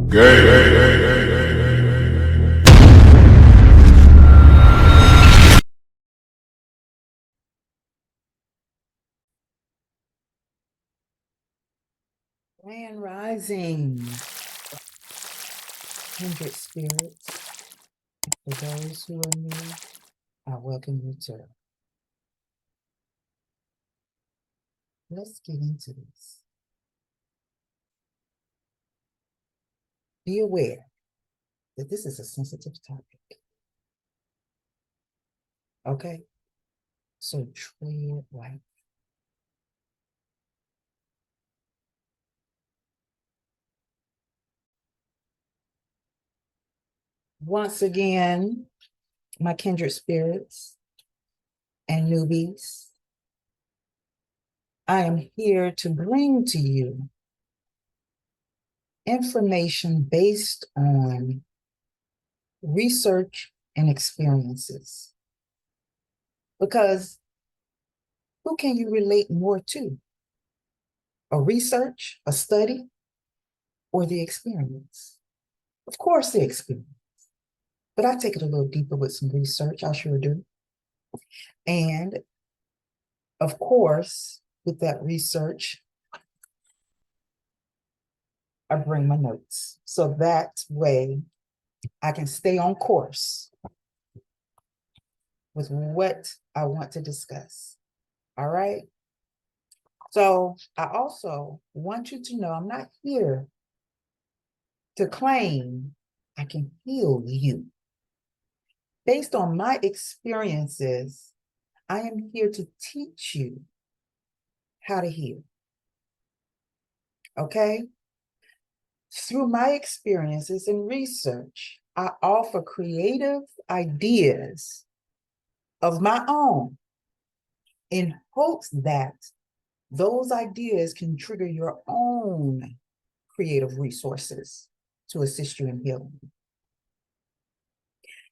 Grand Rising, kindred spirits. For those who are new, I welcome you to. Let's get into this. Be aware that this is a sensitive topic. Okay? So tread right. Once again, my kindred spirits and newbies, I am here to bring to you information based on research and experiences. Because who can you relate more to? A research, a study, or the experience? Of course, the experience. But I take it a little deeper with some research, I sure do. And of course, with that research, I bring my notes. So that way I can stay on course with what I want to discuss. All right? So I also want you to know I'm not here to claim I can heal you. Based on my experiences, I am here to teach you how to heal. Okay? Through my experiences and research, I offer creative ideas of my own in hopes that those ideas can trigger your own creative resources to assist you in healing.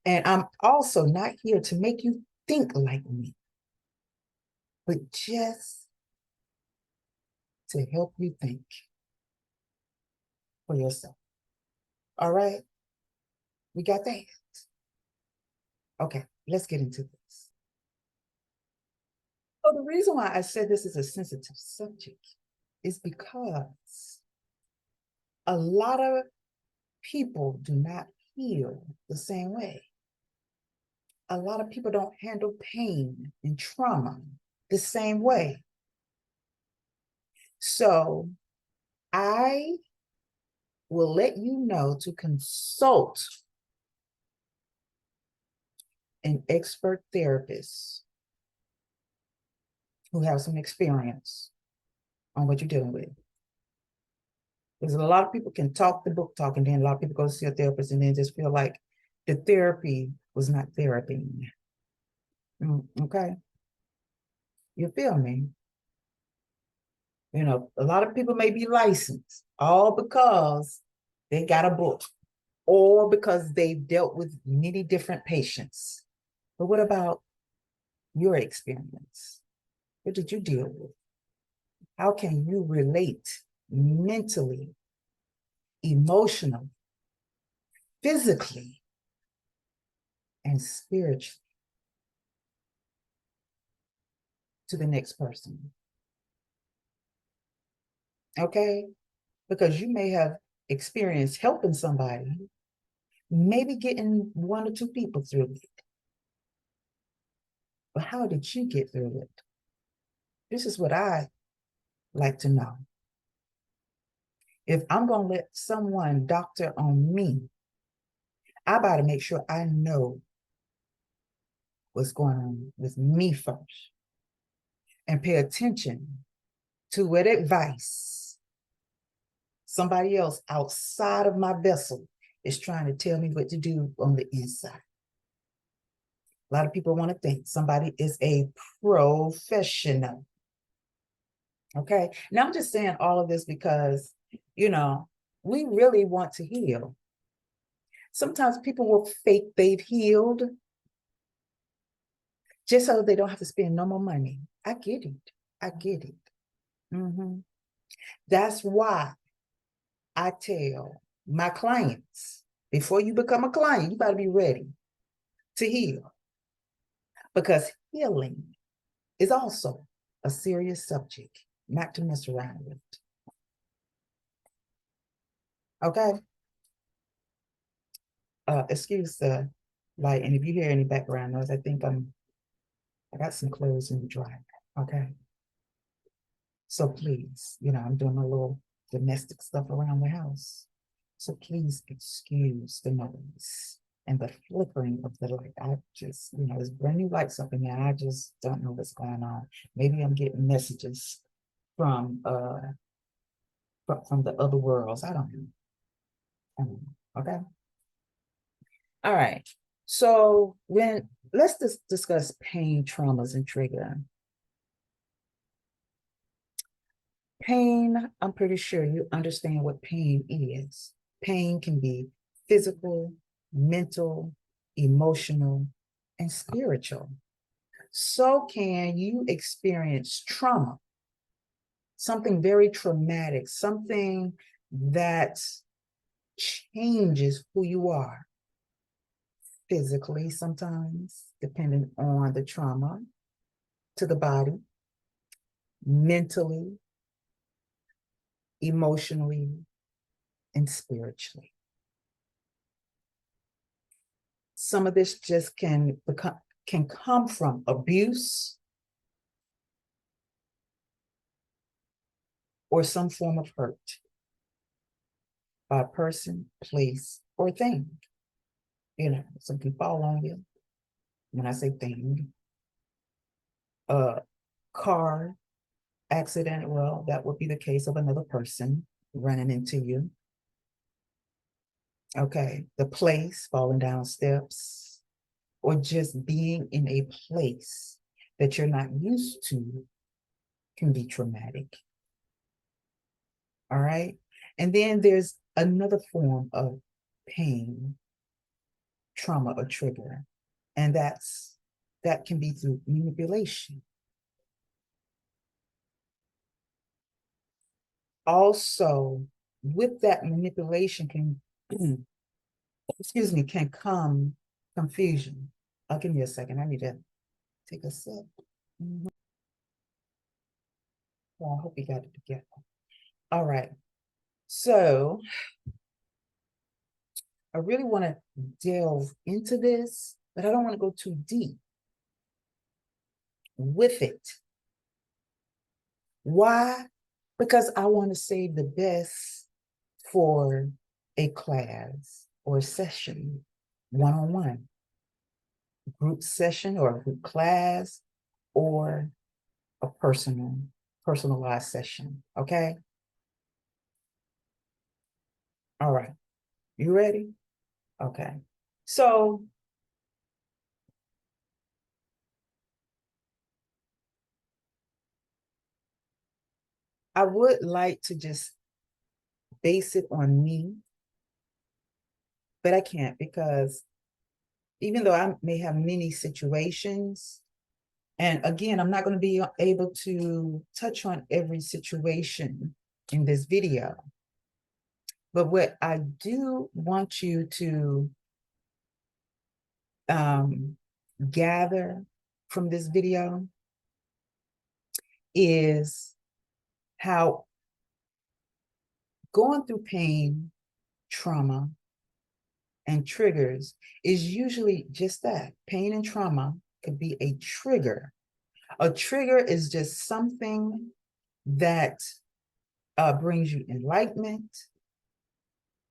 And I'm also not here to make you think like me, but just to help you think for yourself. All right? We got that? Okay, let's get into this. So the reason why I said this is a sensitive subject is because a lot of people do not heal the same way. A lot of people don't handle pain and trauma the same way. So I will let you know to consult an expert therapist who has some experience on what you're dealing with. Because a lot of people can talk the book talk, and then a lot of people go to see a therapist and then just feel like the therapy was not therapy. Okay? You feel me? You know, a lot of people may be licensed all because they got a book or because they've dealt with many different patients. But what about your experience? What did you deal with? How can you relate mentally, emotionally, physically, and spiritually to the next person? Okay? Because you may have experienced helping somebody, maybe getting one or two people through it. But how did you get through it? This is what I like to know. If I'm going to let someone doctor on me, I got to make sure I know what's going on with me first and pay attention to what advice somebody else outside of my vessel is trying to tell me what to do on the inside. A lot of people want to think somebody is a professional. Okay. Now I'm just saying all of this because, you know, we really want to heal. Sometimes people will fake they've healed just so they don't have to spend no more money. I get it. I get it. That's why I tell my clients, before you become a client, you got to be ready to heal, because healing is also a serious subject, not to mess around with. Okay? Excuse the light, and if you hear any background noise, I think I got some clothes in the dryer. Okay? So please, I'm doing a little domestic stuff around the house. So please excuse the noise and the flickering of the light. I just, there's brand new lights up in there. I just don't know what's going on. Maybe I'm getting messages from the other worlds. I don't know. Okay. All right. So let's just discuss pain, traumas, and trigger. Pain, I'm pretty sure you understand what pain is. Pain can be physical, mental, emotional, and spiritual. So can you experience trauma, something very traumatic, something that changes who you are physically sometimes, depending on the trauma, to the body, mentally, emotionally, and spiritually. Some of this just can come from abuse or some form of hurt by a person, place, or thing. Some can fall on you. When I say thing, car accident, well, that would be the case of another person running into you. Okay, the place, falling down steps, or just being in a place that you're not used to can be traumatic. All right. And then there's another form of pain, trauma, or trigger. And that can be through manipulation. Also, with that manipulation can, can come confusion. Give me a second. I need to take a sip. Well, I hope you got it together. All right. So I really want to delve into this, but I don't want to go too deep with it. Why? Because I want to save the best for a class or a session, one-on-one, group session or a group class, or a personalized session. Okay. All right. You ready? Okay. So I would like to just base it on me, but I can't, because even though I may have many situations, and again, I'm not going to be able to touch on every situation in this video, but what I do want you to gather from this video is how going through pain, trauma, and triggers is usually just that. Pain and trauma could be a trigger. A trigger is just something that brings you enlightenment,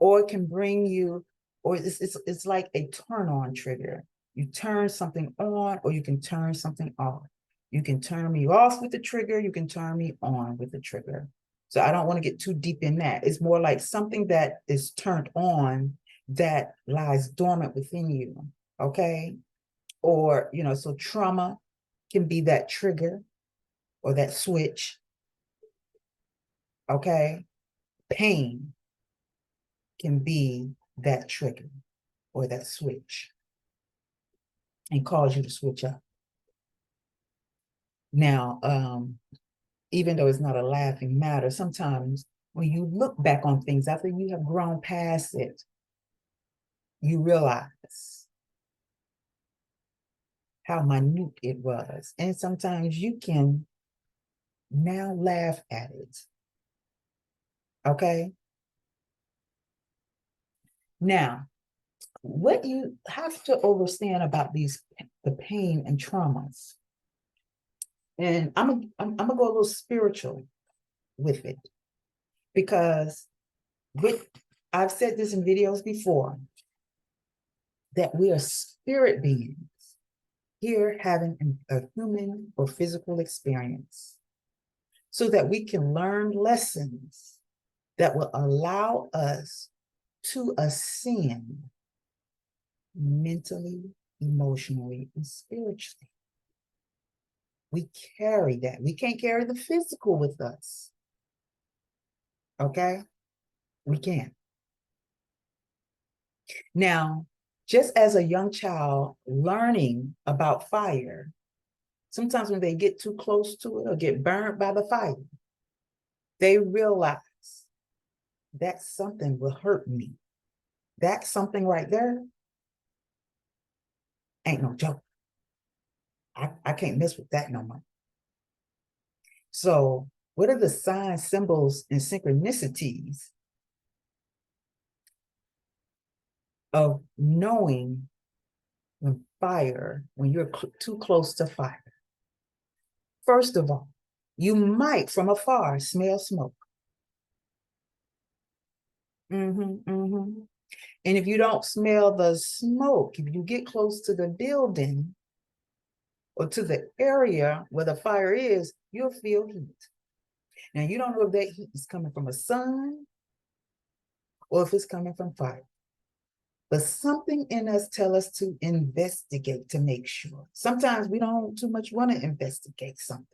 or it can bring you, or it's like a turn on trigger. You turn something on, or you can turn something off. You can turn me off with the trigger, you can turn me on with the trigger. So I don't want to get too deep in that. It's more like something that is turned on that lies dormant within you, okay? Or, so trauma can be that trigger or that switch, okay? Pain can be that trigger or that switch and cause you to switch up. Now, even though it's not a laughing matter, sometimes when you look back on things after you have grown past it, you realize how minute it was. And sometimes you can now laugh at it. Okay? Now, what you have to understand about the pain and traumas, and I'm gonna go a little spiritual with it, because I've said this in videos before, that we are spirit beings here having a human or physical experience, so that we can learn lessons that will allow us to ascend mentally, emotionally, and spiritually. We carry that. We can't carry the physical with us. Okay? We can't. Now, just as a young child learning about fire, sometimes when they get too close to it or get burned by the fire, they realize that something will hurt me. That something right there ain't no joke. I can't mess with that no more. So what are the signs, symbols, and synchronicities of knowing when you're too close to fire? First of all, you might from afar smell smoke. And if you don't smell the smoke, if you get close to the building or to the area where the fire is, you'll feel heat. Now, you don't know if that heat is coming from a sun or if it's coming from fire. But something in us tell us to investigate to make sure. Sometimes we don't too much want to investigate something.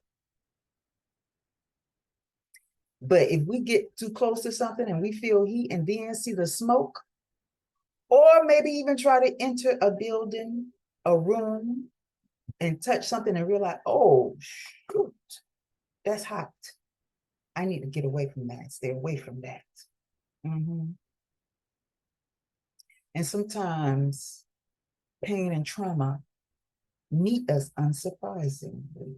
But if we get too close to something and we feel heat and then see the smoke, or maybe even try to enter a building, a room, and touch something and realize, oh, shoot, that's hot. I need to get away from that, stay away from that. And sometimes pain and trauma meet us unsurprisingly.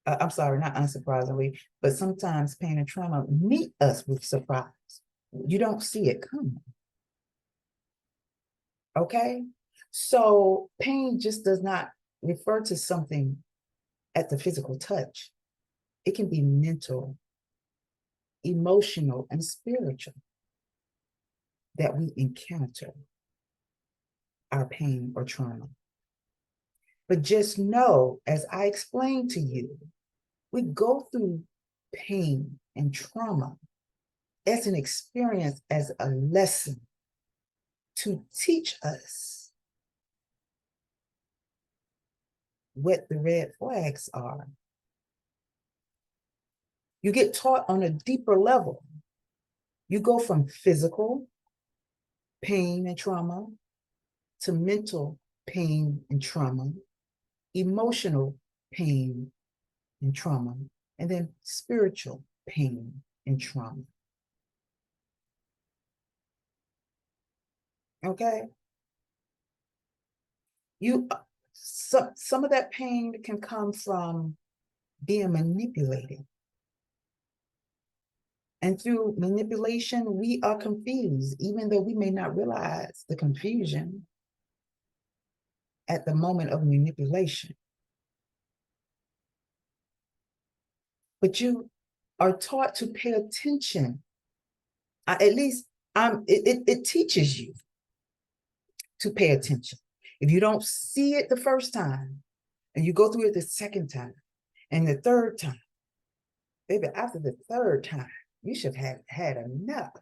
I'm sorry, not unsurprisingly, but sometimes pain and trauma meet us with surprise. You don't see it coming. Okay? So pain just does not refer to something at the physical touch. It can be mental, emotional, and spiritual that we encounter our pain or trauma. But just know, as I explained to you, we go through pain and trauma as an experience, as a lesson to teach us what the red flags are. You get taught on a deeper level. You go from physical pain and trauma to mental pain and trauma, emotional pain and trauma, and then spiritual pain and trauma. Okay? Some of that pain can come from being manipulated. And through manipulation, we are confused, even though we may not realize the confusion at the moment of manipulation. But you are taught to pay attention. It teaches you to pay attention. If you don't see it the first time, and you go through it the second time, and the third time, baby, after the third time, you should have had enough.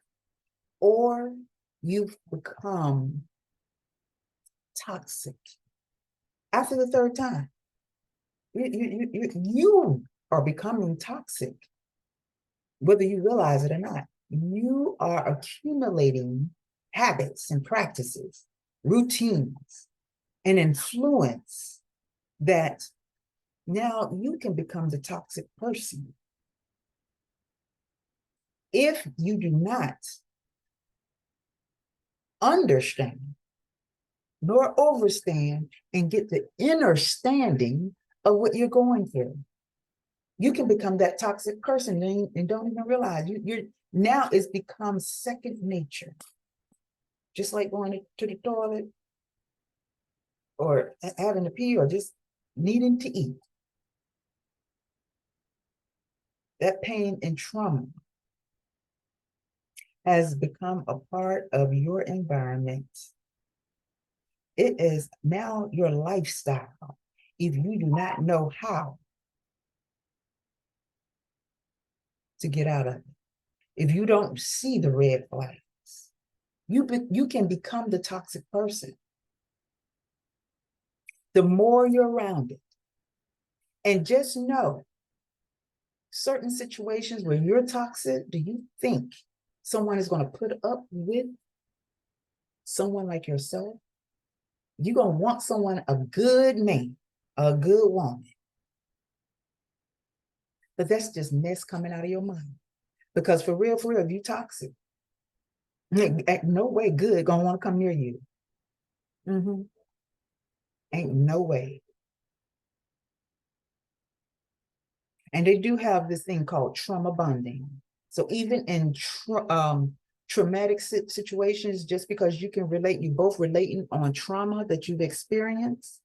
Or you've become toxic. After the third time, you are becoming toxic, whether you realize it or not. You are accumulating habits and practices, routines, and influence that now you can become the toxic person. If you do not understand nor overstand and get the inner standing of what you're going through, you can become that toxic person and don't even realize you're now it's become second nature. Just like going to the toilet or having to pee or just needing to eat. That pain and trauma has become a part of your environment. It is now your lifestyle if you do not know how to get out of it. If you don't see the red flags, you can become the toxic person. The more you're around it. And just know, certain situations where you're toxic, do you think someone is going to put up with someone like yourself? You're going to want someone, a good man, a good woman. But that's just mess coming out of your mind. Because for real, if you toxic, no way good going to want to come near you. Ain't no way. And they do have this thing called trauma bonding. So even in traumatic situations, just because you can relate, you both relating on trauma that you've experienced,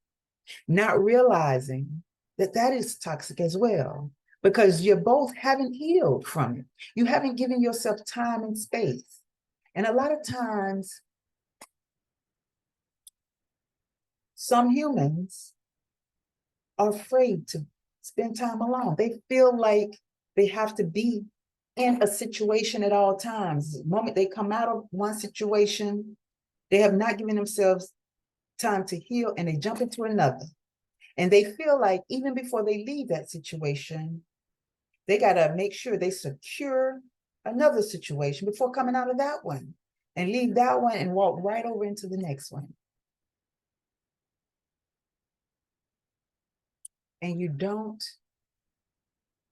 not realizing that that is toxic as well, because you both haven't healed from it. You haven't given yourself time and space. And a lot of times, some humans are afraid to spend time alone. They feel like they have to be in a situation at all times. The moment they come out of one situation, they have not given themselves time to heal and they jump into another. And they feel like even before they leave that situation, they got to make sure they secure another situation before coming out of that one and leave that one and walk right over into the next one. And you don't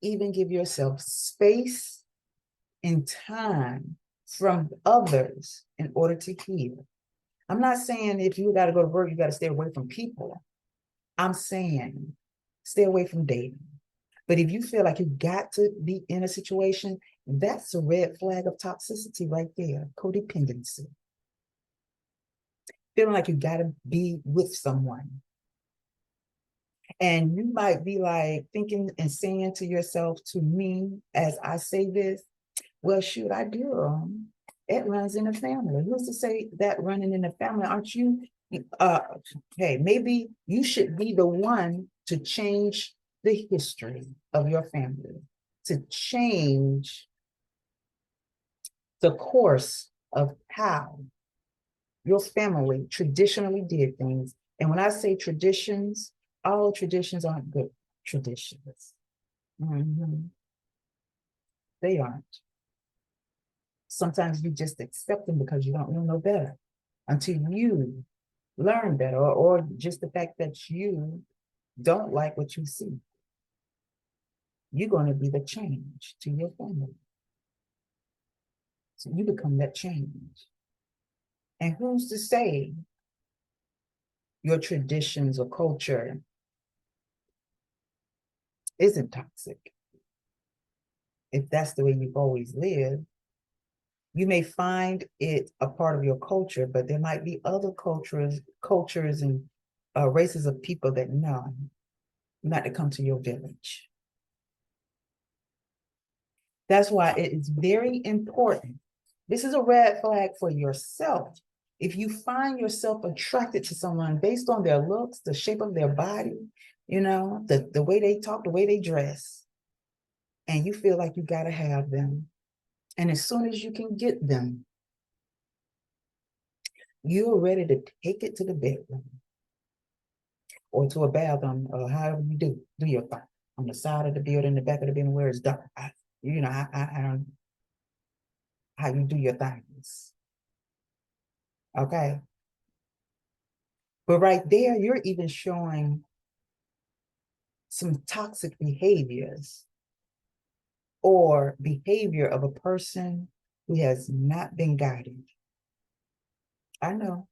even give yourself space and time from others in order to heal. I'm not saying if you got to go to work, you got to stay away from people. I'm saying stay away from dating. But if you feel like you got to be in a situation, that's a red flag of toxicity right there, codependency. Feeling like you got to be with someone. And you might be like thinking and saying to yourself, to me, as I say this, well, shoot, I do. It runs in the family. Who's to say that running in the family? Aren't you? Hey, maybe you should be the one to change the history of your family, to change the course of how your family traditionally did things. And when I say traditions, all traditions aren't good traditions. They aren't. Sometimes you just accept them because you don't know better until you learn better, or just the fact that you don't like what you see. You're going to be the change to your family. So you become that change. And who's to say your traditions or culture isn't toxic? If that's the way you've always lived, you may find it a part of your culture, but there might be other cultures and races of people that know not to come to your village. That's why it is very important. This is a red flag for yourself. If you find yourself attracted to someone based on their looks, the shape of their body, the way they talk, the way they dress, and you feel like you got to have them, and as soon as you can get them, you're ready to take it to the bedroom or to a bathroom, or however you do your thing, on the side of the building, the back of the building where it's dark. I don't how you do your things. Okay. But right there, you're even showing some toxic behaviors or behavior of a person who has not been guided. I know.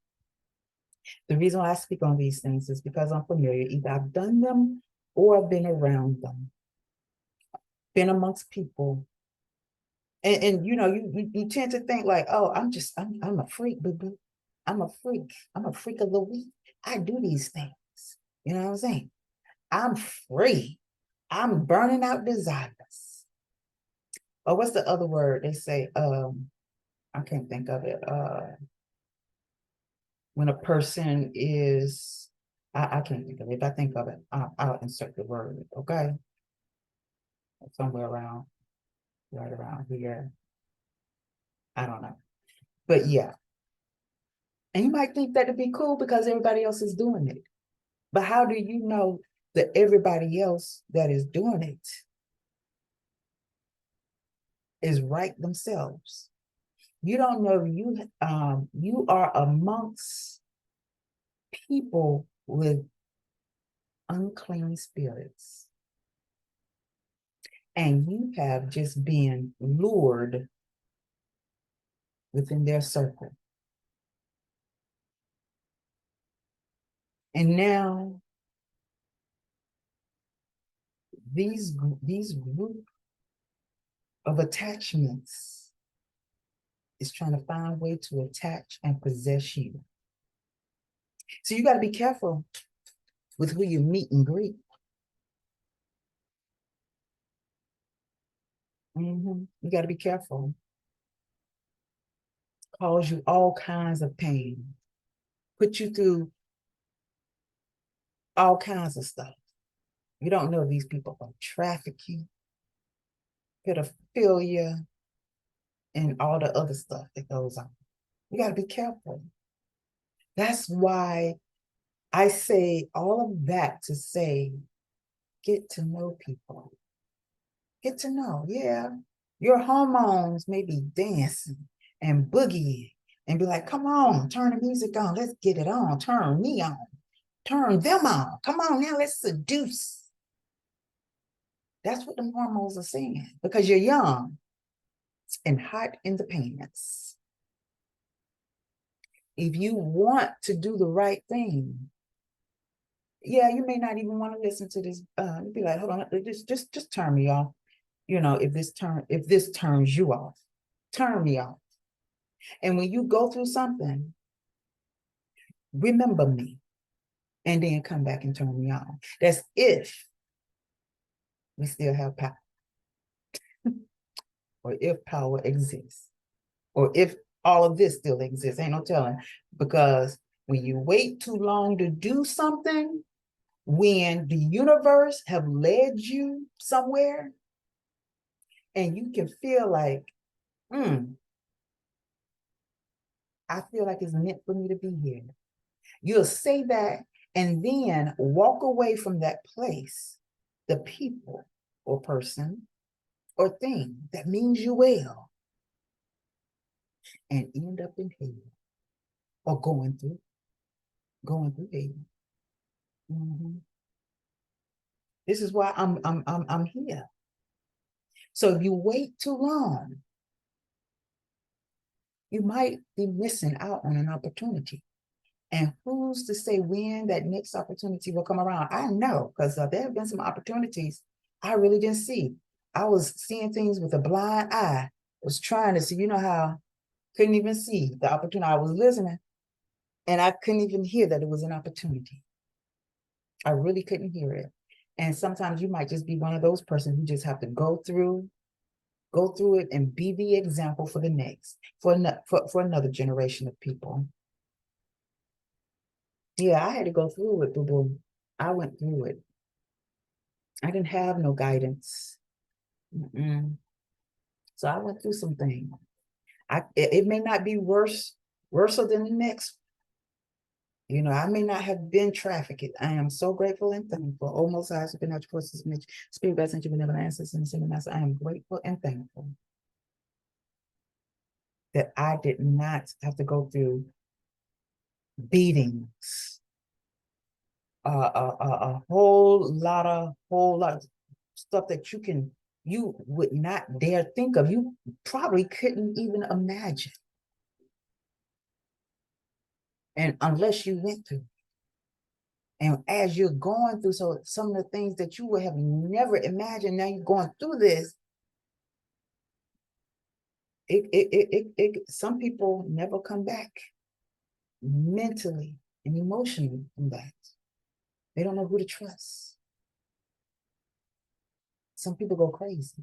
The reason why I speak on these things is because I'm familiar. Either I've done them or I've been around them, been amongst people. And you know, you tend to think like, oh, I'm a freak, boo boo. I'm a freak. I'm a freak of the week. I do these things. You know what I'm saying? I'm free. I'm burning out desires. Or what's the other word they say? I can't think of it. When a person is, I can't think of it. If I think of it, I'll insert the word. Okay, somewhere around, right around here. I don't know, but yeah. And you might think that'd be cool because everybody else is doing it. But how do you know that everybody else that is doing it is right themselves? You don't know you are amongst people with unclean spirits, and you have just been lured within their circle. And now these group of attachments is trying to find a way to attach and possess you. So you got to be careful with who you meet and greet. You got to be careful. Cause you all kinds of pain, put you through all kinds of stuff. You don't know if these people are trafficking, pedophilia, and all the other stuff that goes on. You got to be careful. That's why I say all of that to say, get to know people. Get to know, yeah. Your hormones may be dancing and boogieing and be like, come on, turn the music on. Let's get it on. Turn me on. Turn them on. Come on now, let's seduce. That's what the hormones are saying because you're young and hot in the pants. If you want to do the right thing, yeah, you may not even want to listen to this. You'd be like, hold on, just turn me off. You know, if this turns you off, turn me off. And when you go through something, remember me, and then come back and turn me on. That's if we still have power, or if power exists, or if all of this still exists. Ain't no telling, because when you wait too long to do something, when the universe have led you somewhere, and you can feel like, I feel like it's meant for me to be here. You'll say that and then walk away from that place, the people or person or thing that means you well, and end up in hell or going through hell. This is why I'm here. So if you wait too long, you might be missing out on an opportunity. And who's to say when that next opportunity will come around? I know, because there have been some opportunities I really didn't see. I was seeing things with a blind eye. I was trying to see, you know how couldn't even see the opportunity. I was listening and I couldn't even hear that it was an opportunity. I really couldn't hear it. And sometimes you might just be one of those persons who just have to go through it and be the example for the next, for another generation of people. Yeah, I had to go through it, boo-boo. I went through it. I didn't have no guidance. So I went through some things. It may not be worse than the next. You know, I may not have been trafficked. I am so grateful and thankful. Oh, Most High, supernatural forces, spirit, best, and benevolent ancestors, and single master. I am grateful and thankful that I did not have to go through beatings, a whole lot of stuff that you can you would not dare think of, you probably couldn't even imagine. And unless you went through. And as you're going through, so some of the things that you would have never imagined, now you're going through this. Some people never come back mentally and emotionally from that. They don't know who to trust. Some people go crazy.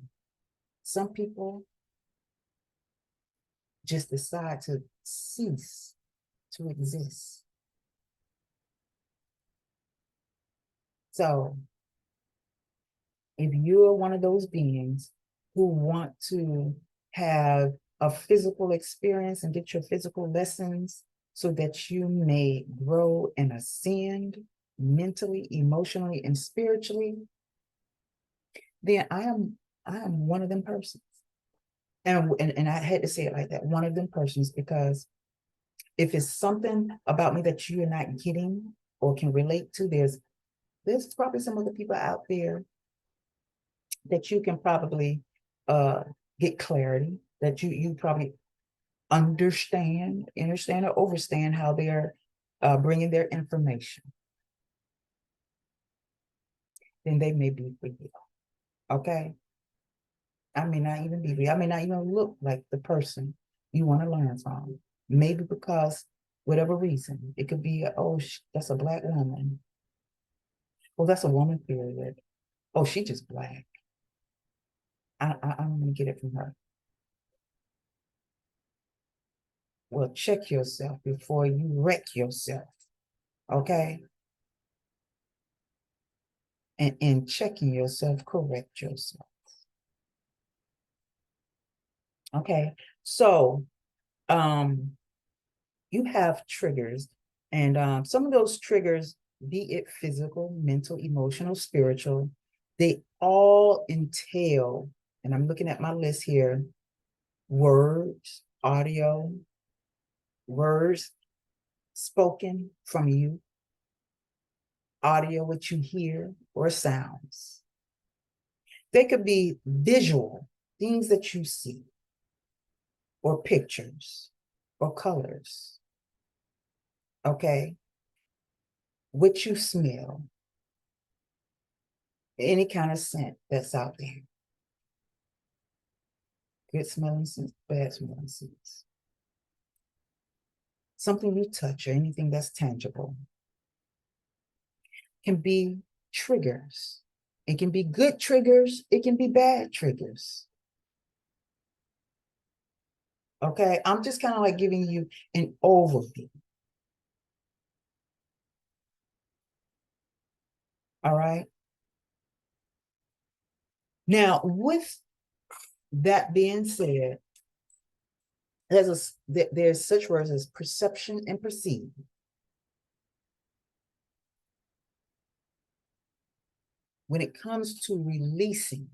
Some people just decide to cease to exist. So if you're one of those beings who want to have a physical experience and get your physical lessons so that you may grow and ascend mentally, emotionally, and spiritually, then I am one of them persons. And I had to say it like that, one of them persons, because if it's something about me that you're not getting or can relate to, there's probably some other people out there that you can probably get clarity, that you probably understand or overstand how they're bringing their information. Then they may be for you. Okay. I may not even be for you. I may not even look like the person you want to learn from. Maybe because whatever reason, it could be, oh, that's a Black woman. Oh, that's a woman, period. Oh, she just Black. I'm gonna get it from her. Well, check yourself before you wreck yourself. Okay. And in checking yourself, correct yourself. Okay. So you have triggers, and some of those triggers, be it physical, mental, emotional, spiritual, they all entail, and I'm looking at my list here, words, audio, words spoken from you, audio, what you hear, or sounds. They could be visual, things that you see, or pictures, or colors. Okay. What you smell, any kind of scent that's out there. Good smelling scents, bad smelling scents. Something you touch or anything that's tangible can be triggers. It can be good triggers. It can be bad triggers. Okay, I'm just kind of like giving you an overview. All right. Now, with that being said, there's such words as perception and perceive. When it comes to releasing,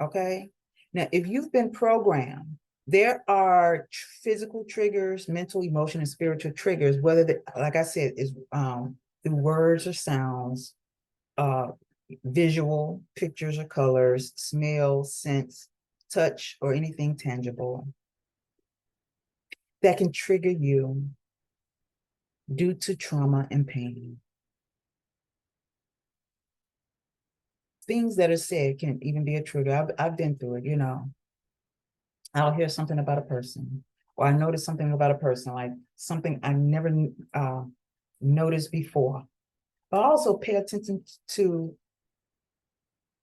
okay? Now, if you've been programmed, there are physical triggers, mental, emotional, and spiritual triggers, whether like I said, is through words or sounds, visual, pictures or colors, smell, sense, touch, or anything tangible that can trigger you due to trauma and pain. Things that are said can even be a trigger. I've been through it, you know. I'll hear something about a person, or I notice something about a person, like something I never noticed before. But also pay attention to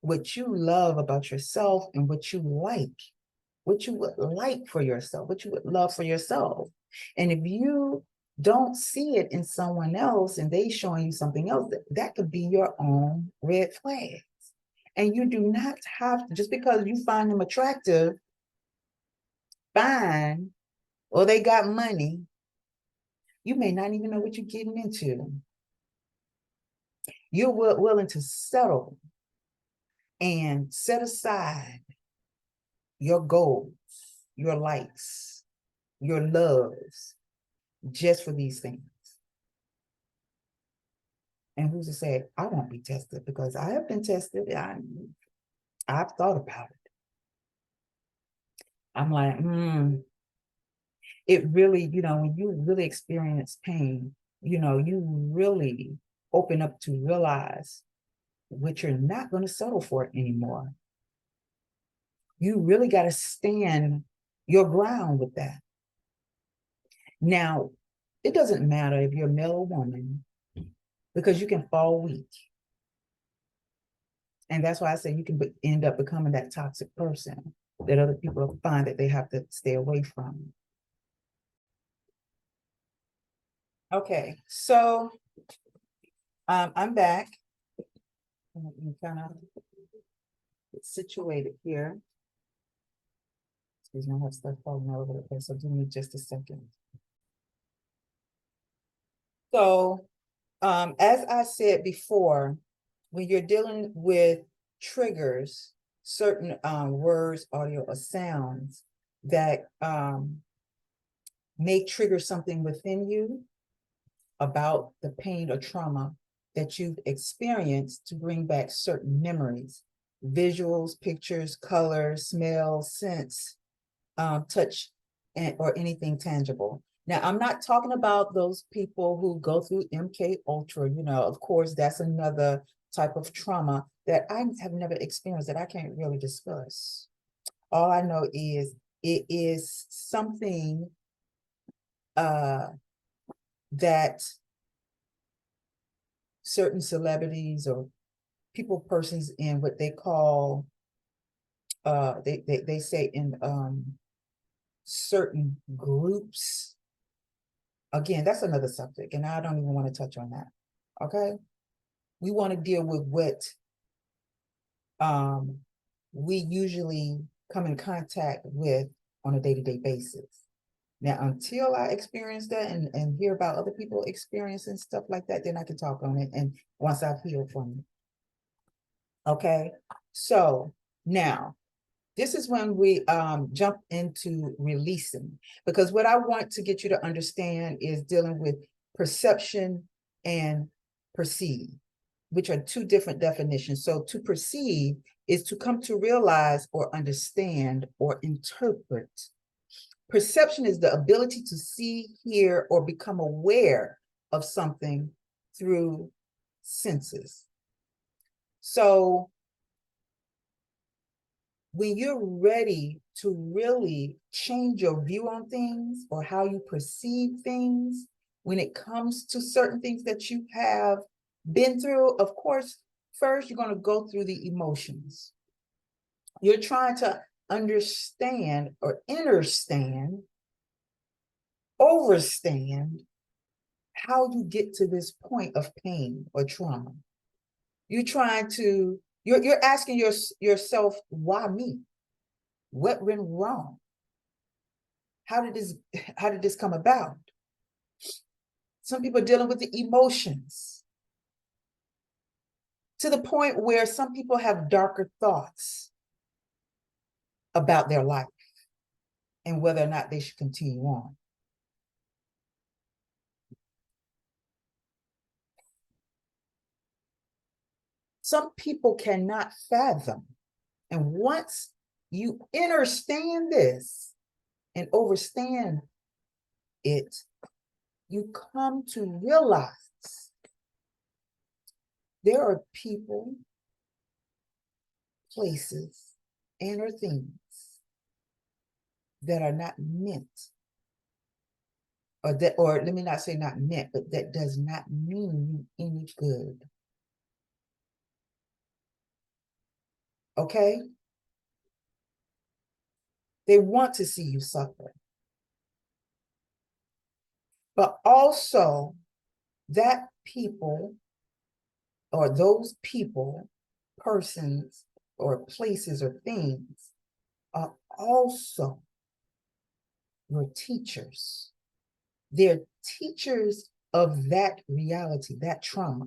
what you love about yourself and what you would like for yourself, what you would love for yourself. And if you don't see it in someone else and they showing you something else, that could be your own red flags. And you do not have to, just because you find them attractive, fine, or they got money, you may not even know what you're getting into. You're willing to settle and set aside your goals, your likes, your loves, just for these things. And who's to say I won't be tested? Because I have been tested. I've thought about it. I'm like, it really, when you really experience pain, you really open up to realize what you're not going to settle for anymore. You really got to stand your ground with that. Now, it doesn't matter if you're a male or woman, because you can fall weak. And that's why I say you can end up becoming that toxic person that other people find that they have to stay away from. Okay, so I'm back. Let me kind of get situated here. Excuse me, I have stuff falling over the place, so give me just a second. So, as I said before, when you're dealing with triggers, certain words, audio, or sounds that may trigger something within you about the pain or trauma that you've experienced to bring back certain memories, visuals, pictures, colors, smells, scents, touch, or anything tangible. Now, I'm not talking about those people who go through MK Ultra. Of course, that's another type of trauma that I have never experienced, that I can't really discuss. All I know is it is something that certain celebrities or persons in what they call, they say in certain groups. Again, that's another subject, and I don't even want to touch on that. Okay, we want to deal with what we usually come in contact with on a day-to-day basis. Now, until I experience that and hear about other people experiencing stuff like that, then I can talk on it, and once I've healed from it. Okay, so now this is when we jump into releasing, because what I want to get you to understand is dealing with perception and perceive, which are two different definitions. So to perceive is to come to realize or understand or interpret. Perception is the ability to see, hear, or become aware of something through senses. So when you're ready to really change your view on things or how you perceive things, when it comes to certain things that you have been through, of course, first you're going to go through the emotions. You're trying to understand or understand, overstand how you get to this point of pain or trauma. You're trying to, you're asking yourself, why me? What went wrong? How did this come about? Some people are dealing with the emotions to the point where some people have darker thoughts about their life and whether or not they should continue on. Some people cannot fathom. And once you understand this and overstand it, you come to realize there are people, places, and or things that are not meant, or let me not say not meant, but that does not mean you any good. Okay? They want to see you suffer. But also, that people, or those people, persons, or places, or things are also your teachers. They're teachers of that reality, that trauma.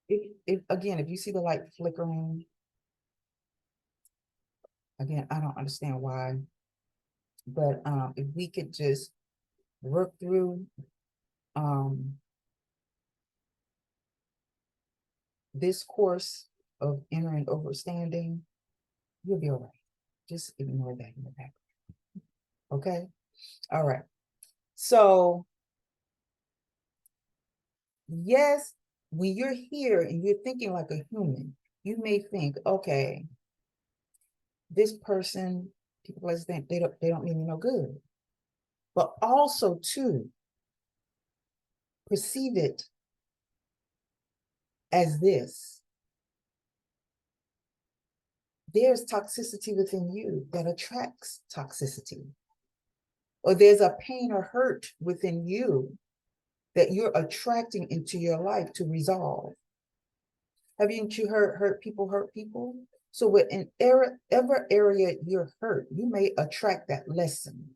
If you see the light flickering, again, I don't understand why, but if we could just work through this course of inner and overstanding, you'll be all right. Just ignore that in the background. Okay? All right. So, yes, when you're here and you're thinking like a human, you may think, okay, this person, people like that, they don't mean me no good. But also, too, perceive it as this. There's toxicity within you that attracts toxicity. Or there's a pain or hurt within you that you're attracting into your life to resolve. Haven't you heard hurt people? So within ever area you're hurt, you may attract that lesson.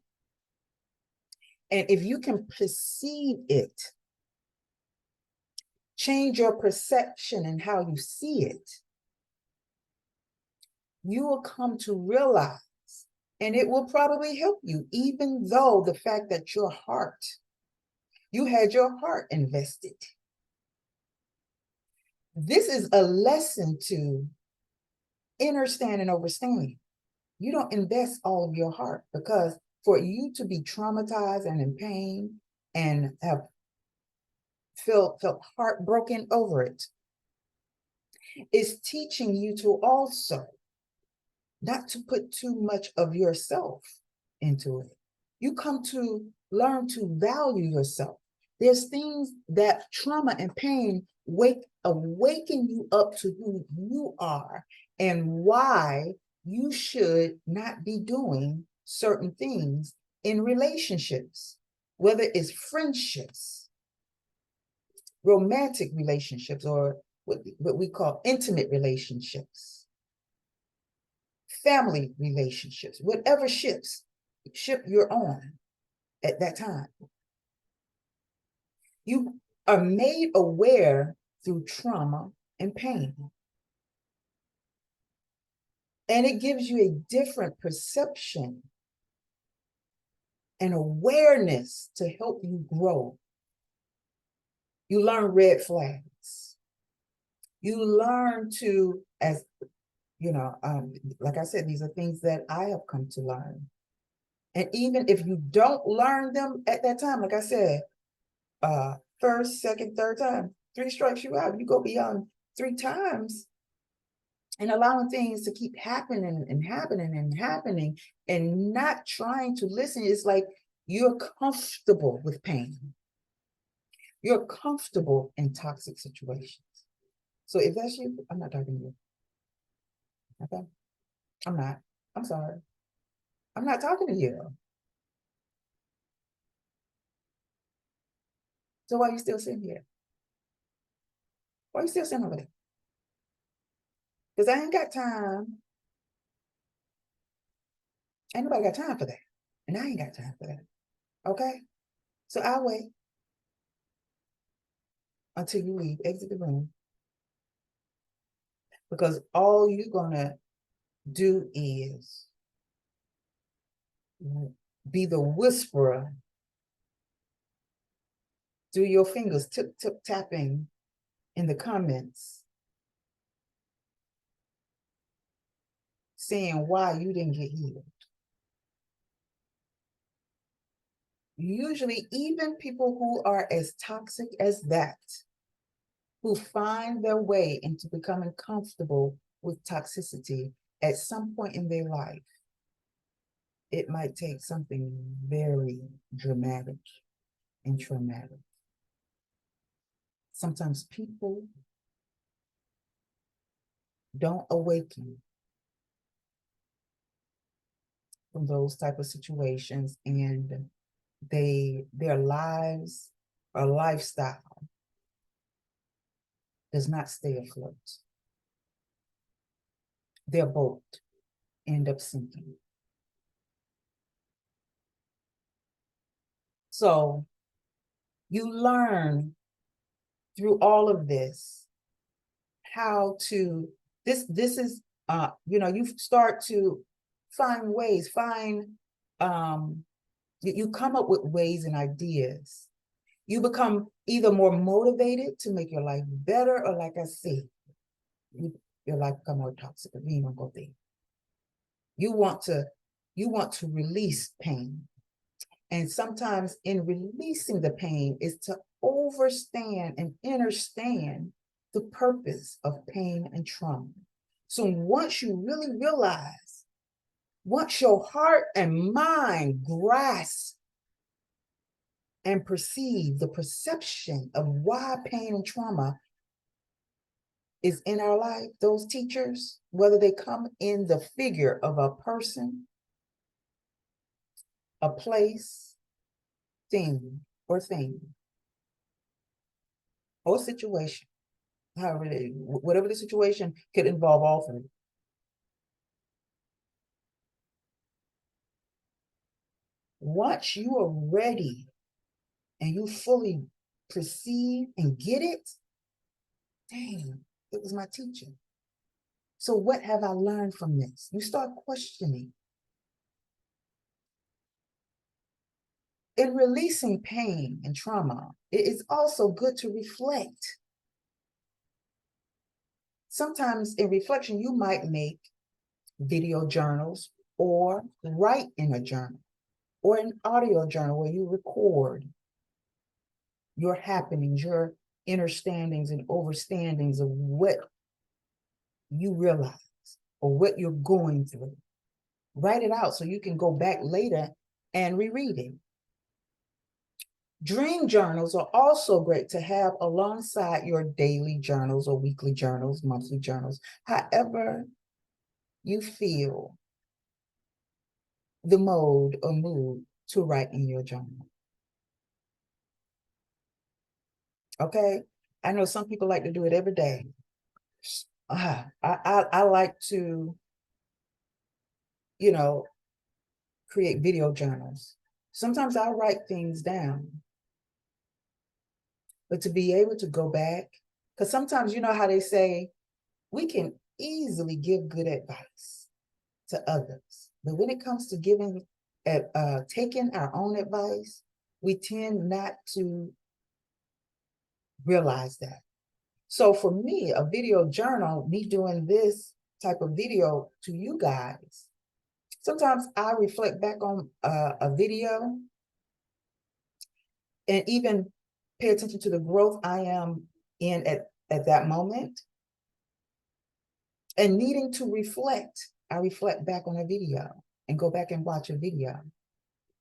And if you can perceive it, change your perception and how you see it, you will come to realize, and it will probably help you, even though the fact that your heart, you had your heart invested. This is a lesson to understand and overstand. You don't invest all of your heart, because for you to be traumatized and in pain and have felt heartbroken over it, is teaching you to also not to put too much of yourself into it. You come to learn to value yourself. There's things that trauma and pain awaken you up to who you are and why you should not be doing certain things in relationships, whether it's friendships, romantic relationships, or what we call intimate relationships, family relationships, whatever ship you're on at that time. You are made aware through trauma and pain. And it gives you a different perception and awareness to help you grow. You learn red flags. You learn to, as you know, like I said, these are things that I have come to learn. And even if you don't learn them at that time, like I said, first, second, third time, 3 strikes you out. You go beyond 3 times and allowing things to keep happening and happening and happening and not trying to listen. It's like you're comfortable with pain. You're comfortable in toxic situations. So if that's you, I'm not talking to you. Okay? I'm not. I'm sorry. I'm not talking to you. So why are you still sitting here? Why are you still sitting over there? Because I ain't got time. Ain't nobody got time for that. And I ain't got time for that. Okay? So I'll wait until you leave, exit the room. Because all you're going to do is be the whisperer through your fingers, tip tapping in the comments, saying why you didn't get healed. Usually, even people who are as toxic as that, who find their way into becoming comfortable with toxicity at some point in their life, it might take something very dramatic and traumatic. Sometimes people don't awaken from those type of situations, and their lives or lifestyle does not stay afloat. Their boat end up sinking. So you learn through all of this how to, this is, you start to find ways, you come up with ways and ideas You become either more motivated to make your life better, or like I said, your life become more toxic. We ain't gonna go there. You want to release pain. And sometimes in releasing the pain is to understand and understand the purpose of pain and trauma. So once you really realize, once your heart and mind grasp and perceive the perception of why pain and trauma is in our life, those teachers, whether they come in the figure of a person, a place, thing, or situation, however, whatever the situation could involve all three. Once you are ready and you fully perceive and get it, dang, it was my teacher. So what have I learned from this? You start questioning. In releasing pain and trauma, it is also good to reflect. Sometimes in reflection, you might make video journals or write in a journal or an audio journal where you record your happenings, your understandings and overstandings of what you realize or what you're going through. Write it out so you can go back later and reread it. Dream journals are also great to have alongside your daily journals or weekly journals, monthly journals, however you feel the mode or mood to write in your journal. Okay? I know some people like to do it every day. I like to, create video journals. Sometimes I'll write things down. But to be able to go back, because sometimes you know how they say, we can easily give good advice to others. But when it comes to taking our own advice, we tend not to realize that. So for me, a video journal, me doing this type of video to you guys, sometimes I reflect back on a video and even pay attention to the growth I am in at that moment. And needing to reflect, I reflect back on a video and go back and watch a video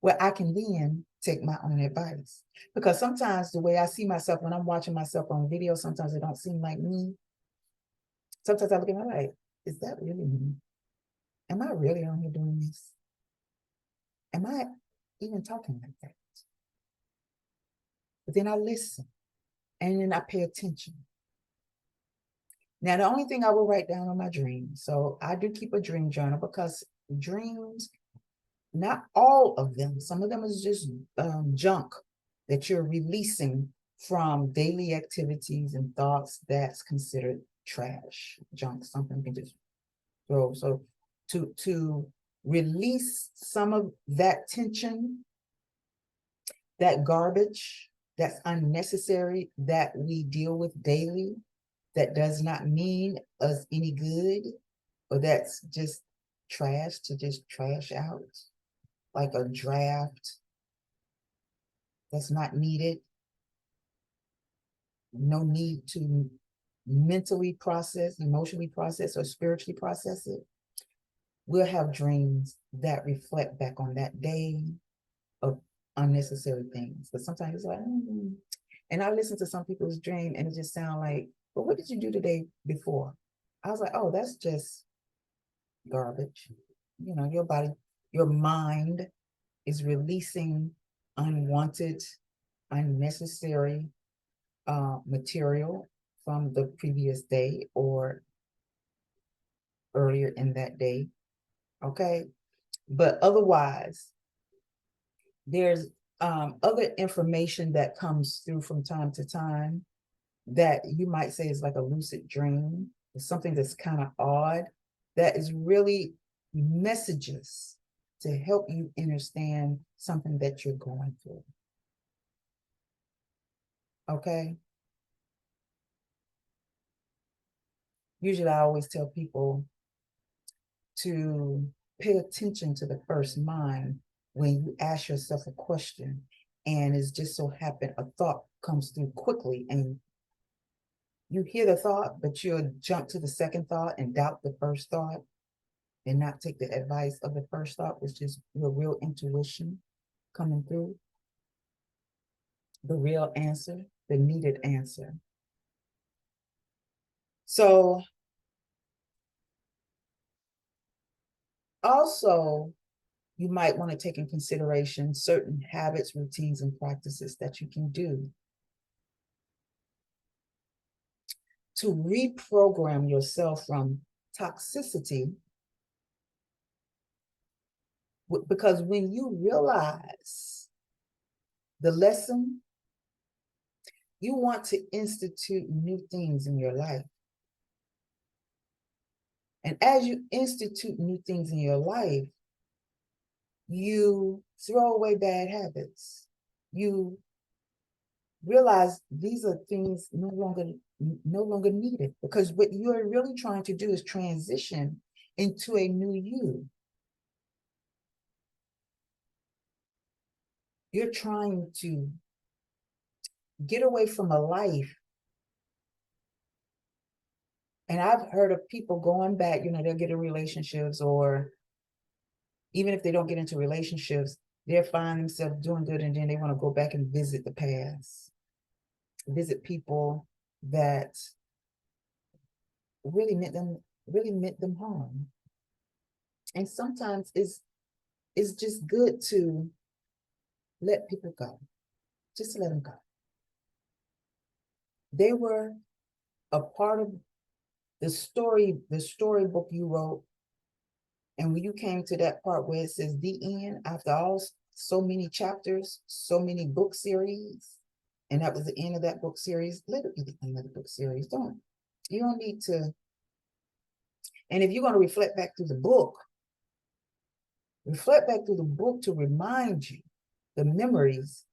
where I can then take my own advice. Because sometimes the way I see myself when I'm watching myself on video, sometimes it don't seem like me. Sometimes I look at my life, is that really me? Am I really on here doing this? Am I even talking like that? But then I listen and then I pay attention. Now, the only thing I will write down on my dreams. So I do keep a dream journal because dreams, not all of them, some of them is just junk that you're releasing from daily activities and thoughts that's considered trash, junk, something you can just throw. So to release some of that tension, that garbage, that's unnecessary, that we deal with daily, that does not mean us any good, or that's just trash to just trash out, like a draft that's not needed. No need to mentally process, emotionally process, or spiritually process it. We'll have dreams that reflect back on that day of unnecessary things. But sometimes it's like, and I listen to some people's dream and it just sounds like, well, what did you do today before? I was like, oh, that's just garbage. Your body, your mind is releasing unwanted, unnecessary material from the previous day or earlier in that day. Okay. But otherwise, there's other information that comes through from time to time that you might say is like a lucid dream, something that's kind of odd, that is really messages to help you understand something that you're going through. Okay. Usually I always tell people to pay attention to the first mind when you ask yourself a question and it's just so happen a thought comes through quickly and you hear the thought, but you'll jump to the second thought and doubt the first thought and not take the advice of the first thought, which is your real intuition coming through, the real answer, the needed answer. So also, you might want to take in consideration certain habits, routines, and practices that you can do to reprogram yourself from toxicity. Because when you realize the lesson, you want to institute new things in your life. And as you institute new things in your life, you throw away bad habits. You realize these are things no longer needed, because what you're really trying to do is transition into a new you. You're trying to get away from a life. And I've heard of people going back, they'll get in relationships, or even if they don't get into relationships, they'll find themselves doing good and then they want to go back and visit the past, visit people that really meant them harm. And sometimes it's just good to let people go, just to let them go. They were a part of the storybook you wrote. And when you came to that part where it says the end, after all, so many chapters, so many book series, and that was the end of that book series, let it be the end of the book series. You don't need to. And if you're going to reflect back through the book, reflect back through the book to remind you the memories,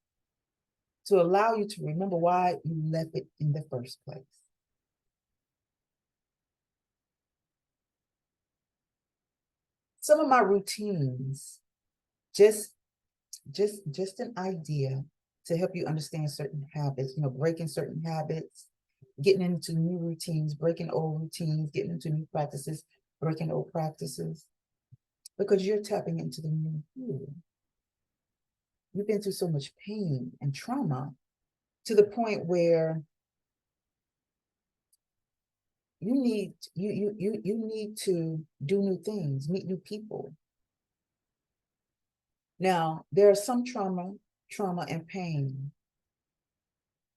to allow you to remember why you left it in the first place. Some of my routines, just an idea to help you understand certain habits, breaking certain habits, getting into new routines, breaking old routines, getting into new practices, breaking old practices, because you're tapping into the new you. You've been through so much pain and trauma to the point where you need to do new things, meet new people. Now, there are some trauma and pain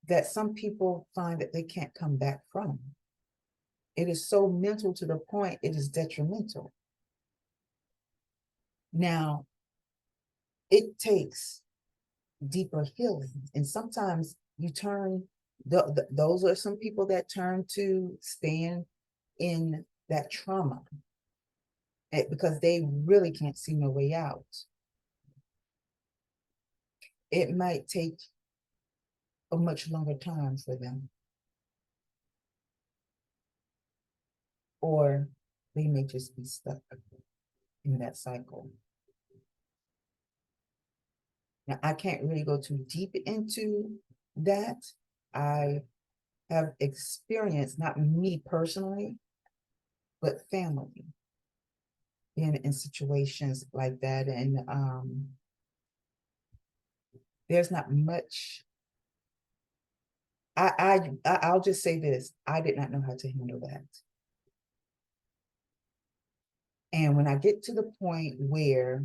that some people find that they can't come back from. It is so mental to the point it is detrimental. Now, it takes deeper healing. And sometimes you turn, those are some people that turn to staying in that trauma because they really can't see no way out. It might take a much longer time for them. Or they may just be stuck in that cycle. Now, I can't really go too deep into that. I have experienced, not me personally, but family in situations like that. And there's not much. I'll just say this. I did not know how to handle that. And when I get to the point where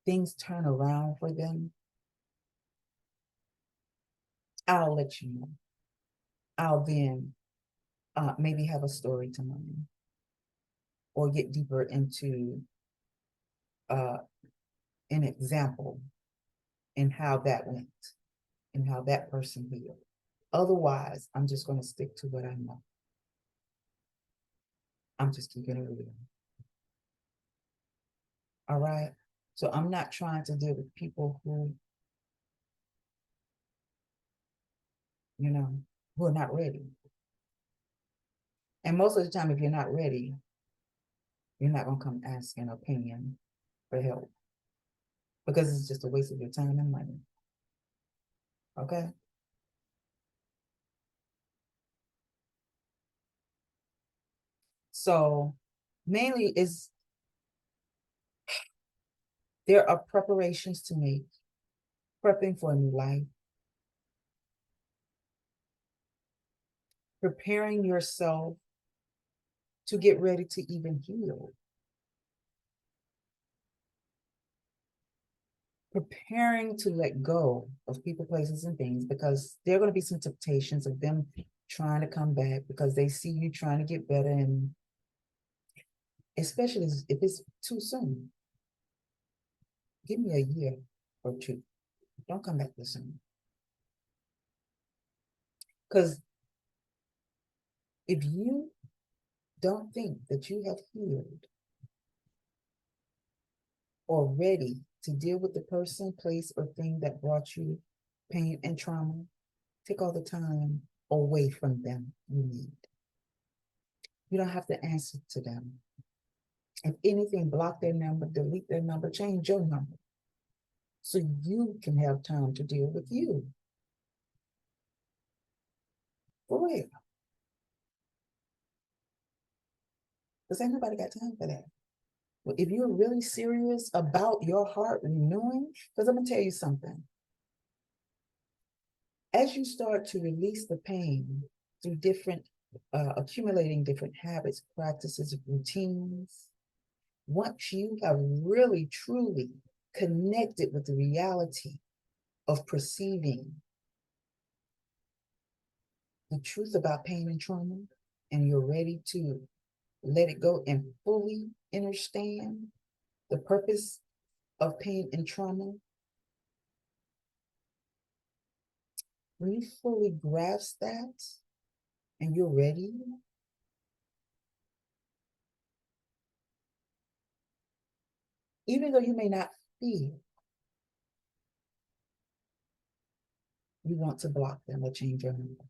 things turn around for them, I'll let you know. I'll then maybe have a story to mine or get deeper into an example and how that went and how that person healed. Otherwise, I'm just going to stick to what I know. I'm just keeping it real. All right. So I'm not trying to deal with people who who are not ready. And most of the time, if you're not ready, you're not going to come ask an opinion for help because it's just a waste of your time and money. Okay? So mainly there are preparations to make, prepping for a new life, preparing yourself to get ready to even heal, preparing to let go of people, places, and things, because there are going to be some temptations of them trying to come back because they see you trying to get better, and especially if it's too soon. Give me a year or two. Don't come back this soon. Because if you don't think that you have healed or ready to deal with the person, place, or thing that brought you pain and trauma, take all the time away from them you need. You don't have to answer to them. If anything, block their number, delete their number, change your number so you can have time to deal with you. For real. Because ain't nobody got time for that. But if you're really serious about your heart renewing, because I'm going to tell you something. As you start to release the pain through different, accumulating different habits, practices, routines, once you have really, truly connected with the reality of perceiving the truth about pain and trauma, and you're ready to let it go and fully understand the purpose of pain and trauma, when you fully grasp that and you're ready, even though you may not feel, you want to block them or change your number.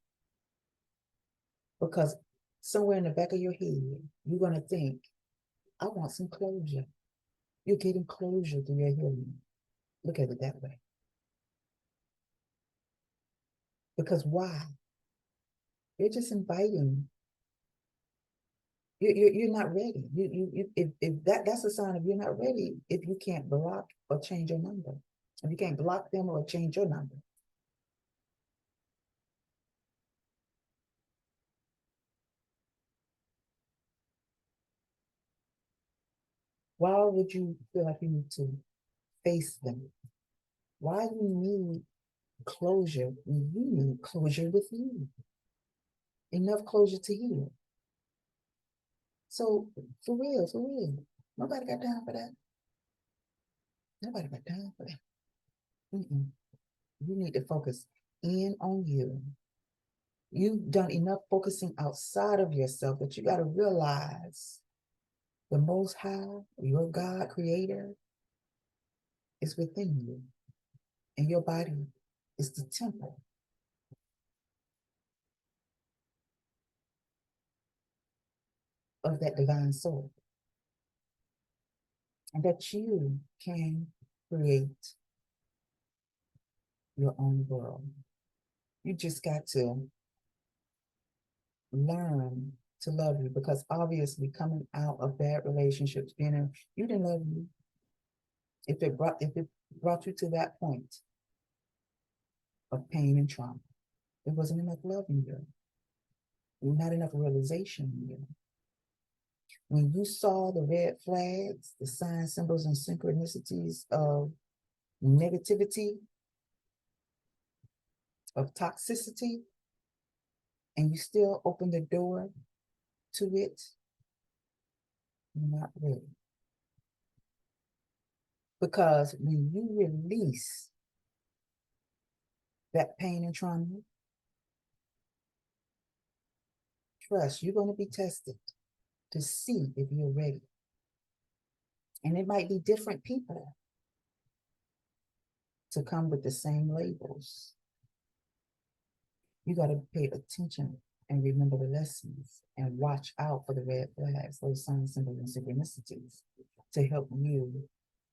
Because somewhere in the back of your head, you're going to think, I want some closure. You're getting closure through your healing. Look at it that way. Because why? You're just inviting. You're not ready. If that's a sign of you're not ready, if you can't block or change your number. If you can't block them or change your number. Why would you feel like you need to face them? Why do you need closure when you need closure with you? Enough closure to heal. So for real, nobody got time for that. Nobody got time for that. You need to focus in on you. You've done enough focusing outside of yourself that you got to realize the Most High, your God creator, is within you. And your body is the temple of that divine soul. And that you can create your own world. You just got to learn to love you, because obviously coming out of bad relationships, you didn't love you. If it brought you to that point of pain and trauma, there wasn't enough love in you. Not enough realization in you. When you saw the red flags, the signs, symbols, and synchronicities of negativity, of toxicity, and you still open the door to it, you're not ready. Because when you release that pain and trauma, trust, you're going to be tested to see if you're ready. And it might be different people to come with the same labels. You got to pay attention and remember the lessons and watch out for the red flags, those signs, symbols, and synchronicities to help you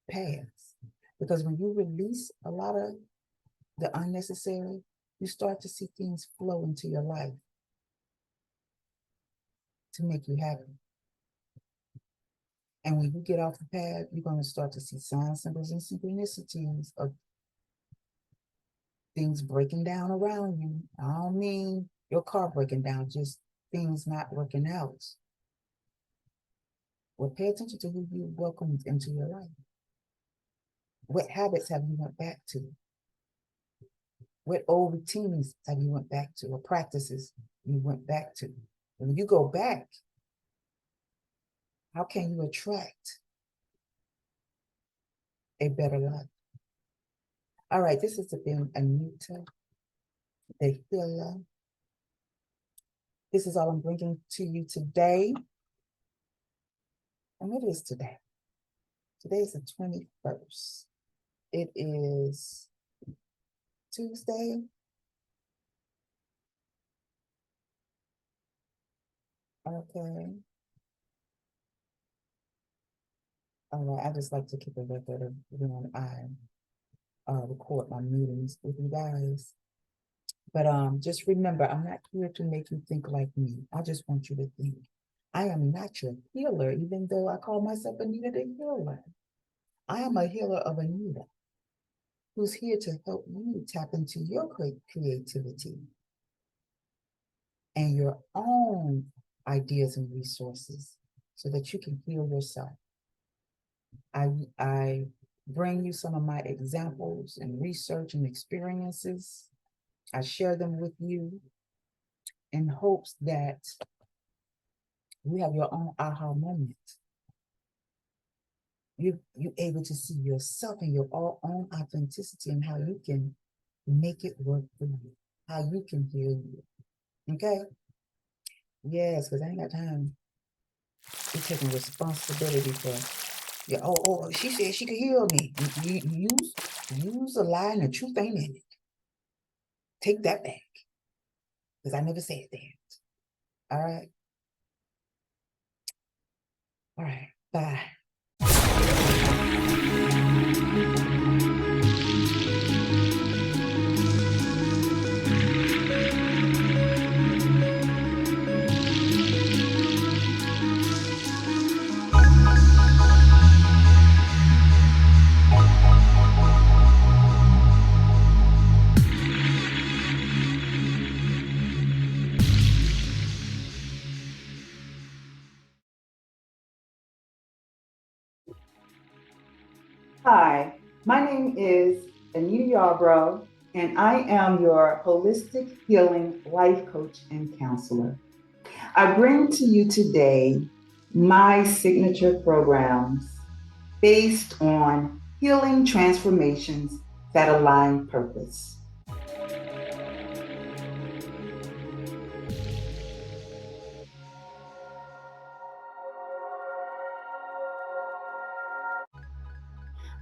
pass. Because when you release a lot of the unnecessary, you start to see things flow into your life to make you happy. And when you get off the path, you're going to start to see signs, symbols, and synchronicities of things breaking down around you. I don't mean your car breaking down, just things not working out. Well, pay attention to who you welcomed into your life. What habits have you went back to? What old routines have you went back to, or practices you went back to? When you go back, how can you attract a better life? All right, this has been Anita, the healer. This is all I'm bringing to you today. And what is today? Today is the 21st. It is Tuesday. Okay. All right, I just like to keep a record of when I record my meetings with you guys. But just remember, I'm not here to make you think like me. I just want you to think. I am not your healer, even though I call myself Anita the healer. I am a healer of Anita, who's here to help you tap into your creativity and your own ideas and resources so that you can heal yourself. I bring you some of my examples and research and experiences. I share them with you in hopes that you have your own aha moment. You're able to see yourself and your own authenticity and how you can make it work for you, how you can heal you. Okay? Yes, because I ain't got time. You're taking responsibility for, yeah, oh, she said she could heal me. You use a lie and the truth ain't in it. Take that back. Because I never said that. All right? All right. Bye. Hi, my name is AnitaYarbrough, and I am your holistic healing life coach and counselor. I bring to you today my signature programs based on healing transformations that align purpose.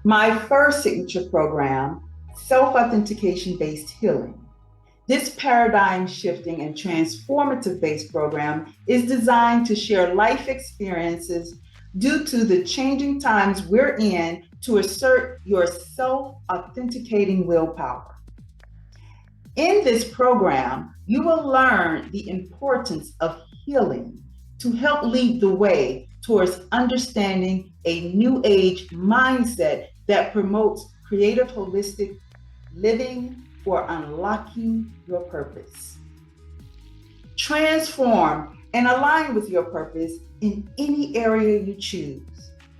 My first signature program, self-authentication based healing. This paradigm shifting and transformative based program is designed to share life experiences due to the changing times we're in to assert your self-authenticating willpower. In this program, you will learn the importance of healing to help lead the way towards understanding a new age mindset that promotes creative holistic living for unlocking your purpose. Transform and align with your purpose in any area you choose.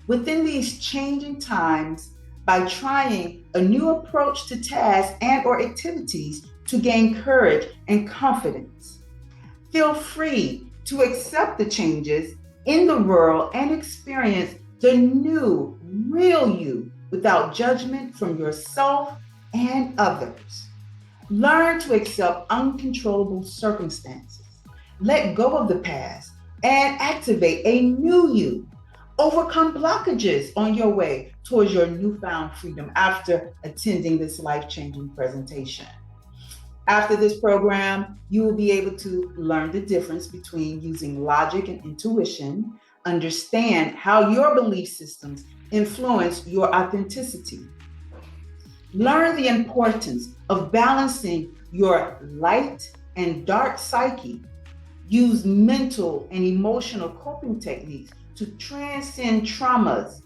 Within these changing times, by trying a new approach to tasks and or activities to gain courage and confidence. Feel free to accept the changes in the world and experience the new, real you without judgment from yourself and others. Learn to accept uncontrollable circumstances. Let go of the past and activate a new you. Overcome blockages on your way towards your newfound freedom after attending this life-changing presentation. After this program, you will be able to learn the difference between using logic and intuition, understand how your belief systems influence your authenticity, learn the importance of balancing your light and dark psyche, use mental and emotional coping techniques to transcend traumas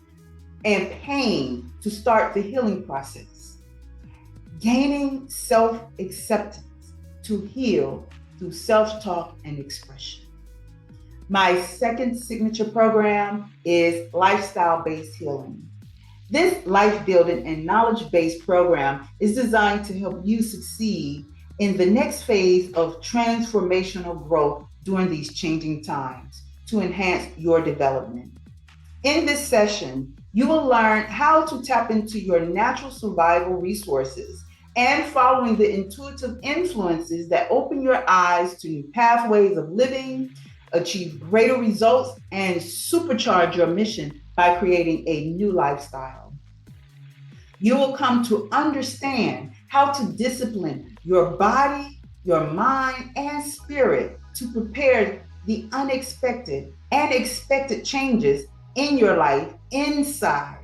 and pain to start the healing process, gaining self-acceptance to heal through self-talk and expression. My second signature program is lifestyle-based healing. This life-building and knowledge-based program is designed to help you succeed in the next phase of transformational growth during these changing times to enhance your development. In this session, you will learn how to tap into your natural survival resources and following the intuitive influences that open your eyes to new pathways of living, achieve greater results, and supercharge your mission by creating a new lifestyle. You will come to understand how to discipline your body, your mind, and spirit to prepare the unexpected and expected changes in your life, inside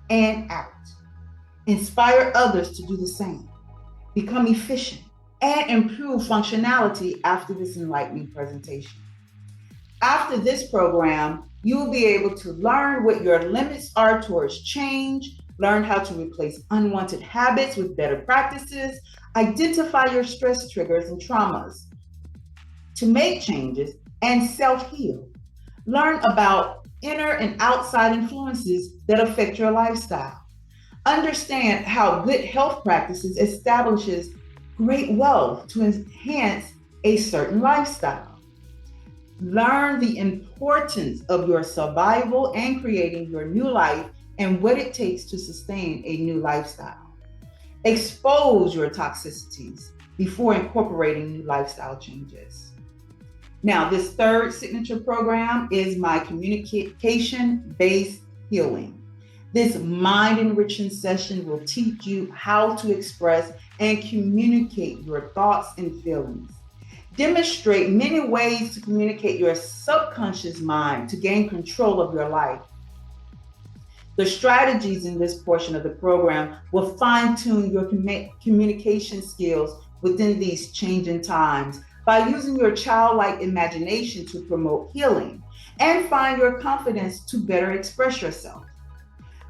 and out. Inspire others to do the same. Become efficient and improve functionality after this enlightening presentation. After this program, you will be able to learn what your limits are towards change, learn how to replace unwanted habits with better practices, identify your stress triggers and traumas, to make changes and self-heal. Learn about inner and outside influences that affect your lifestyle. Understand how good health practices establishes great wealth to enhance a certain lifestyle. Learn the importance of your survival and creating your new life and what it takes to sustain a new lifestyle. Expose your toxicities before incorporating new lifestyle changes. Now, this third signature program is my communication-based healing. This mind-enriching session will teach you how to express and communicate your thoughts and feelings. Demonstrate many ways to communicate your subconscious mind to gain control of your life. The strategies in this portion of the program will fine-tune your communication skills within these changing times by using your childlike imagination to promote healing and find your confidence to better express yourself.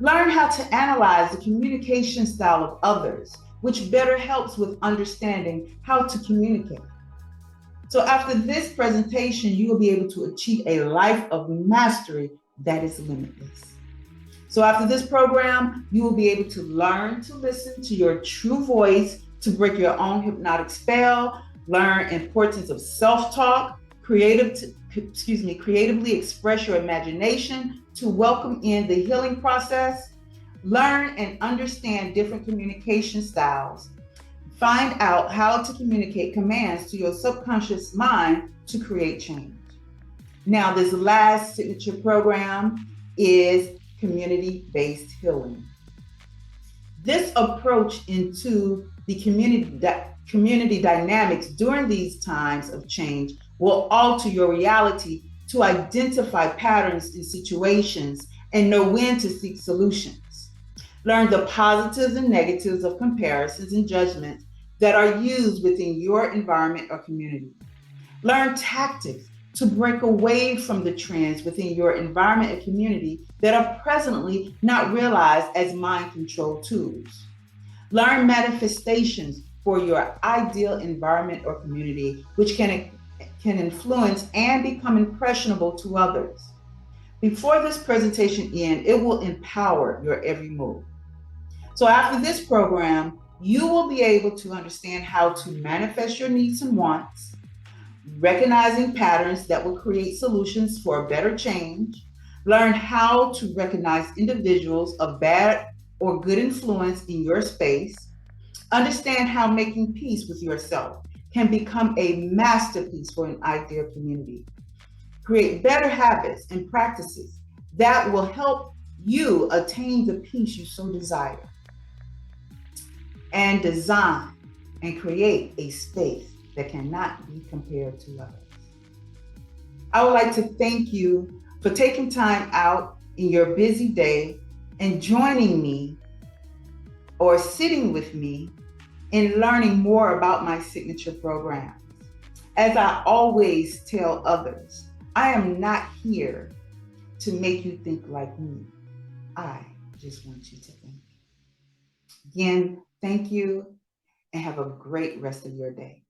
Learn how to analyze the communication style of others, which better helps with understanding how to communicate. So after this presentation, you will be able to achieve a life of mastery that is limitless. So after this program, you will be able to learn to listen to your true voice to break your own hypnotic spell, learn importance of self-talk, creatively express your imagination to welcome in the healing process, learn and understand different communication styles, find out how to communicate commands to your subconscious mind to create change. Now, this last signature program is community-based healing. This approach into the community dynamics during these times of change will alter your reality to identify patterns in situations and know when to seek solutions. Learn the positives and negatives of comparisons and judgments that are used within your environment or community. Learn tactics to break away from the trends within your environment and community that are presently not realized as mind control tools. Learn manifestations for your ideal environment or community, which can influence and become impressionable to others. Before this presentation ends, it will empower your every move. So after this program, you will be able to understand how to manifest your needs and wants, recognizing patterns that will create solutions for a better change, learn how to recognize individuals of bad or good influence in your space, understand how making peace with yourself can become a masterpiece for an ideal community, create better habits and practices that will help you attain the peace you so desire, and design and create a space that cannot be compared to others. I would like to thank you for taking time out in your busy day and joining me or sitting with me in learning more about my signature programs. As I always tell others, I am not here to make you think like me. I just want you to think. Again, thank you and have a great rest of your day.